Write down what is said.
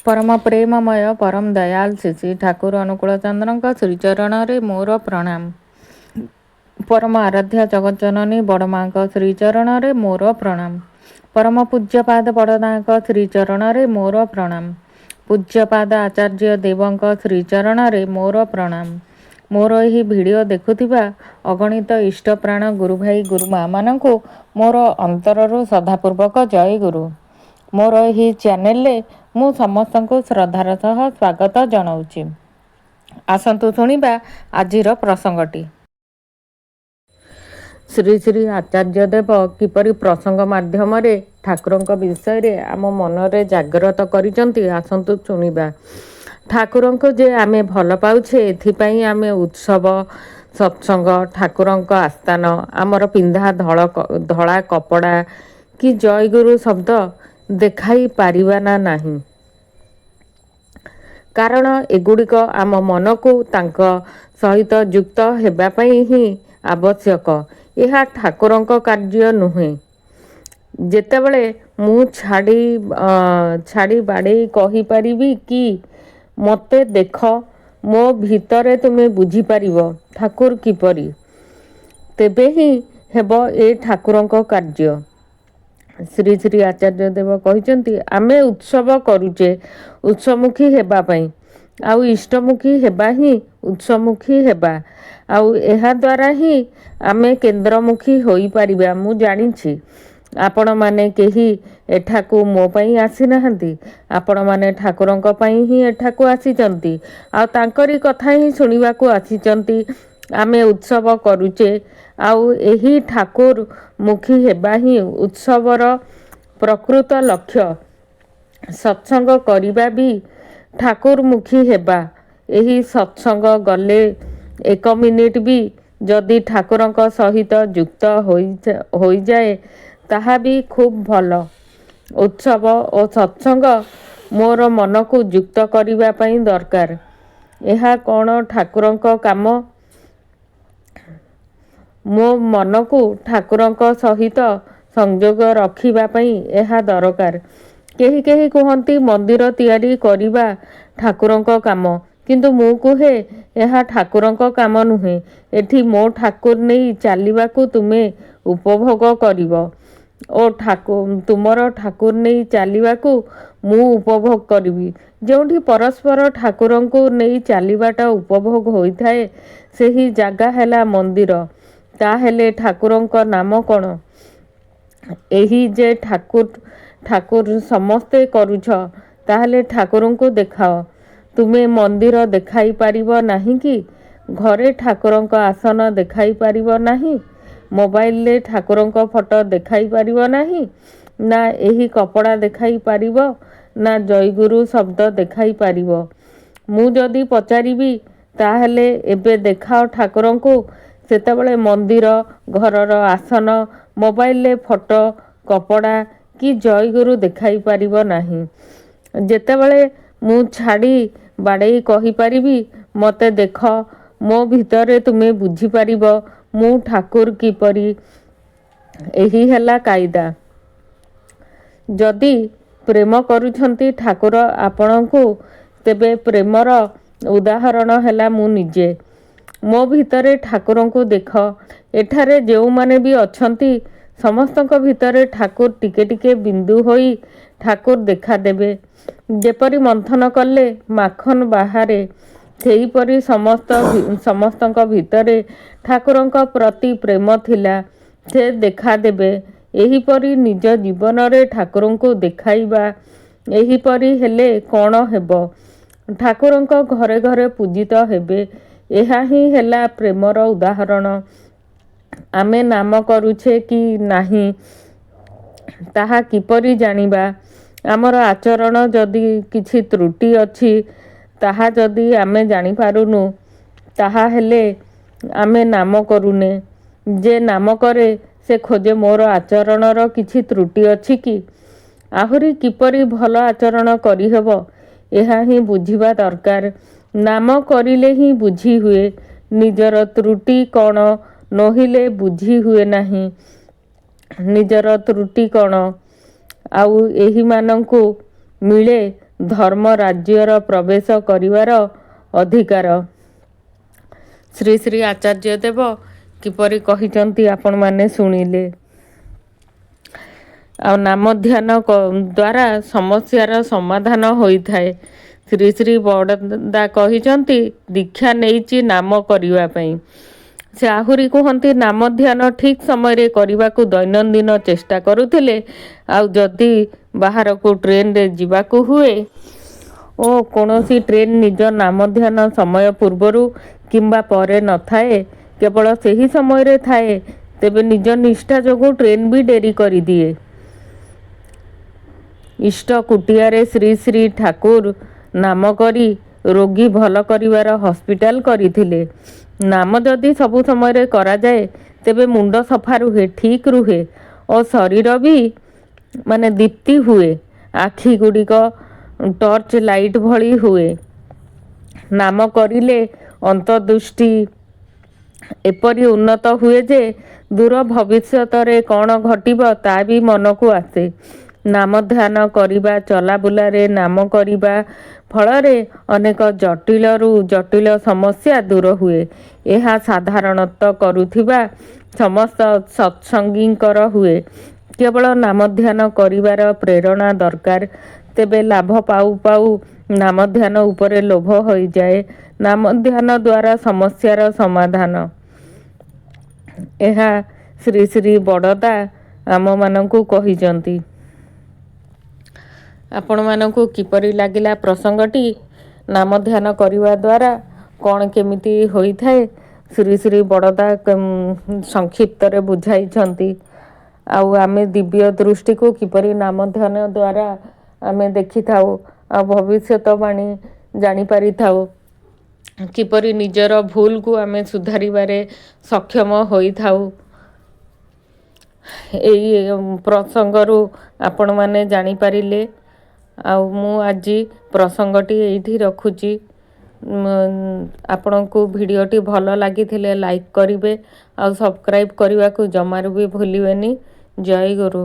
परम प्रेममय परम दयाल श्री ठाकुर अनुकूल चंद्र श्रीचरण मोर प्रणाम। परम आराध्या जगज्जननी बड़मा श्रीचरण मोर प्रणाम। परम पूज्यपाद बड़दा श्रीचरण मोर प्रणाम। पूज्यपाद आचार्य देवं श्रीचरण मोर प्रणाम। मोर यही वीडियो देखुथिबा अगणित इष्ट प्राण गुरु भाई गुरुमा मानंकु मोर अंतररु श्रद्धापूर्वक जय गुरु। मोर यही चैनल मु समस्त श्रद्धार सह स्वागत जनाऊँगी। आसंतु शुणिबा आजिर प्रसंगटी। श्री श्री आचार्य देव किपरि प्रसंग माध्यम ठाकुरंक विषय आम मनरे जागृत करिसंती। आसंतु शुणिबा। ठाकुरंक जे आमे भल पाउछे एथिपाई आमे उत्सव सत्संग ठाकुरंक आस्थान आमर पिंधा धड़ा कपड़ा कि जय गुरु शब्द देखाई पारिबा ना नाही। कारण एगुड़िक आम मन को तांक सहित युक्त हेबा पई ही आवश्यक। यह ठाकुरंक कार्य नुहे। जेतेबेले मु छाड़ी बाड़े कही पारिबी कि मते देख मो भितरे तुमे बुझी पारिबो ठाकुर किपरि, तेबे ही हेबो ए ठाकुरंक कार्य। श्री श्री आचार्य देव कहिसंती आमे उत्सव करूचे उत्सवमुखी हेबा पई, आउ इष्टमुखी हेबा ही उत्सवमुखी हेबा, आउ एहा द्वारा ही आमे केंद्रमुखी होई पारिबा। मु जानिछि आपण माने केही एठाकू मो पई आसी नाहंती, आपण माने ठाकुरंक पई ही एठाकू आसीचंती, आ तांकरी कथा ही सुनिबाकू आसीचंती। आमे उत्सव करूचे आउ एही ठाकुर मुखी हेबा ही उत्सवर प्रकृत लक्ष्य। सत्संग करिबा भी ठाकुर मुखी हेबा। एही सत्संग गले 1 मिनिट भी जदि ठाकुरंक सहित युक्त होई जाए ताहा भी खूब भल। उत्सव और सत्संग मोर मन को युक्त करिबा पई दरकार। एहा कौन ठाकुरंक काम? मो मन को ठाकुरंक सहित संयोग रखिबा पई एहा दरकार। केही केही कहंती मंदिर तियारी करिबा ठाकुरंक काम, किंतु मु कुहे एहा ठाकुरंक काम नुहे। एठी मो ठाकुर नहीं चालिबाकू तुमे उपभोग करिबो ओ तुमर ठाकुर नहीं चालिबाकू मु उपभोग करिबी। जोंठी परस्पर ठाकुरंकू नहीं चालिबाटा उपभोग होइथाए सेही जागा हेला मंदिर। ताहेले ठाकुरंक नाम कौन? एही जे ठाकुर समस्ते करूछ, ताहेले ठाकुरंकू देखाओ। तुमे मंदिर देखाई पारिबो नाही कि? घरे ठाकुरंक आसन देखाई पारिबो नाही? मोबाइल ले ठाकुरंक फोटो देखाई पारिबो नाही? ना एही कपड़ा देखाई पारिबो ना जयगुरु शब्द देखाई पारिबो? मु जदि पचारिबी ताहेले एबे देखाओ ठाकुरंकू, सेतेबेले मंदिर घरर आसन मोबाइल ले फोटो कपड़ा कि जयगुरु देखाई पारिबो नाही। जेतेबेले मु छाड़ी बाड़े कही पारिबी मते देख मो भितरे तुमे बुझी पारिबो मु ठाकुर किपरि। एही हेला कायदा। जदि प्रेम करूछंती ठाकुर आपणकू, तेबे प्रेमर उदाहरण हेला मु निजे। मो भितरे ठाकुरंकू देख। एठारे जेउ माने भी अछंती समस्तक भितरे ठाकुर टिके टिके बिंदु होई ठाकुर देखा देबे। जेपरि मंथन कले माखन बाहारे, सेहीपरि समस्तक भितरे ठाकुरंक प्रति प्रेम थिला, से देखा देबे। एहीपरि निज जीवन रे ठाकुरंकू देखाइबा। एहीपरि हेले कौन हेबो? ठाकुरंक घरे घरे पूजित हेबे। एहा ही हेला प्रेमर उदाहरण। आमे नाम करूछे कि नाही ताहा किपरि जानिबा? आमर आचरण जदि किछि त्रुटि अछि ताहा जदि आमे जानि पारुनु, ताहा हेले आमे नाम करूने। जे नाम करे से खोजे मोर आचरणर किछि त्रुटि अछि कि? आहुरी किपरि भल आचरण करिहेबो एहा ही बुझिबा दरकार। नाम करिले ही बुझी हुए। निजर त्रुटि कौन नहिले बुझी हुए नाही। निजर त्रुटि कौन? आउ एही मानंकु मिले ଧର୍ମ ରାଜ୍ୟର ପ୍ରବେଶ କରିବାର ଅଧିକାର। ଶ୍ରୀ ଶ୍ରୀ ଆଚାର୍ଯ୍ୟ ଦେବ କିପରି କହିଛନ୍ତି ଆପଣମାନେ ଶୁଣିଲେ। ଆଉ ନାମ ଧ୍ୟାନ ଦ୍ୱାରା ସମସ୍ୟାର ସମାଧାନ ହୋଇଥାଏ। ଶ୍ରୀ ଶ୍ରୀ ବଡ଼ଦା କହିଛନ୍ତି ଦୀକ୍ଷା ନେଇଛି ନାମ କରିବା ପାଇଁ। ସେ ଆହୁରି କୁହନ୍ତି ନାମ ଧ୍ୟାନ ଠିକ୍ ସମୟରେ କରିବାକୁ ଦୈନନ୍ଦିନ ଚେଷ୍ଟା କରୁଥିଲେ। ଆଉ ଯଦି ବାହାରକୁ ଟ୍ରେନରେ ଯିବାକୁ ହୁଏ ଓ କୌଣସି ଟ୍ରେନ୍ ନିଜ ନାମ ଧ୍ୟାନ ସମୟ ପୂର୍ବରୁ କିମ୍ବା ପରେ ନଥାଏ, କେବଳ ସେହି ସମୟରେ ଥାଏ, ତେବେ ନିଜ ନିଷ୍ଠା ଯୋଗୁଁ ଟ୍ରେନ୍ ବି ଡେରି କରିଦିଏ। ଇଷ୍ଟ କୁଟିଆରେ ଶ୍ରୀ ଶ୍ରୀ ଠାକୁର ନାମ କରି ରୋଗୀ ଭଲ କରିବାର ହସ୍ପିଟାଲ କରିଥିଲେ। ନାମ ଯଦି ସବୁ ସମୟରେ କରାଯାଏ ତେବେ ମୁଣ୍ଡ ସଫା ରୁହେ, ଠିକ୍ ରୁହେ ଓ ଶରୀର ବି ଦୀପ୍ତି ହୁଏ। ଆଖି ଗୁଡ଼ିକ ଟର୍ଚ୍ଚ ଲାଇଟ୍ ଭଳି ହୁଏ। ନାମ କରିଲେ ଅନ୍ତର୍ଦୃଷ୍ଟି ଏପରି ଉନ୍ନତ ହୁଏ ଯେ ଦୂର ଭବିଷ୍ୟତରେ କ'ଣ ଘଟିବ ତା ବି ମନକୁ ଆସେ। ନାମ ଧ୍ୟାନ କରିବା, ଚଲାବୁଲାରେ ନାମ କରିବା ଫଳରେ ଅନେକ ଜଟିଳରୁ ଜଟିଳ ସମସ୍ୟା ଦୂର ହୁଏ। ଏହା ସାଧାରଣତଃ କରୁଥିବା ସମସ୍ତ ସତ୍ସଙ୍ଗୀଙ୍କର ହୁଏ। କେବଳ ନାମ ଧ୍ୟାନ କରିବାର ପ୍ରେରଣା ଦରକାର। ତେବେ ଲାଭ ପାଉ ପାଉ ନାମ ଧ୍ୟାନ ଉପରେ ଲୋଭ ହୋଇଯାଏ। ନାମ ଧ୍ୟାନ ଦ୍ୱାରା ସମସ୍ୟାର ସମାଧାନ। ଏହା ଶ୍ରୀ ଶ୍ରୀ ବଡ଼ଦା ଆମମାନଙ୍କୁ କହିଛନ୍ତି। ଆପଣମାନଙ୍କୁ କିପରି ଲାଗିଲା ପ୍ରସଙ୍ଗଟି? ନାମ ଧ୍ୟାନ କରିବା ଦ୍ୱାରା କ'ଣ କେମିତି ହୋଇଥାଏ ଶ୍ରୀ ଶ୍ରୀ ବଡ଼ଦା ସଂକ୍ଷିପ୍ତରେ ବୁଝାଇଛନ୍ତି। ଆଉ ଆମେ ଦିବ୍ୟ ଦୃଷ୍ଟିକୁ କିପରି ନାମ ଧ୍ୟାନ ଦ୍ୱାରା ଆମେ ଦେଖିଥାଉ ଆଉ ଭବିଷ୍ୟତବାଣୀ ଜାଣିପାରିଥାଉ, କିପରି ନିଜର ଭୁଲକୁ ଆମେ ସୁଧାରିବାରେ ସକ୍ଷମ ହୋଇଥାଉ। ଏଇ ପ୍ରସଙ୍ଗରୁ ଆପଣମାନେ ଜାଣିପାରିଲେ। ଆଉ ମୁଁ ଆଜି ପ୍ରସଙ୍ଗଟି ଏଇଠି ରଖୁଛି। ଆପଣଙ୍କୁ ଭିଡ଼ିଓଟି ଭଲ ଲାଗିଥିଲେ ଲାଇକ୍ କରିବେ ଆଉ ସବସ୍କ୍ରାଇବ୍ କରିବାକୁ ଜମାରୁ ବି ଭୁଲିବେନି। ଜୟ ଗୁରୁ।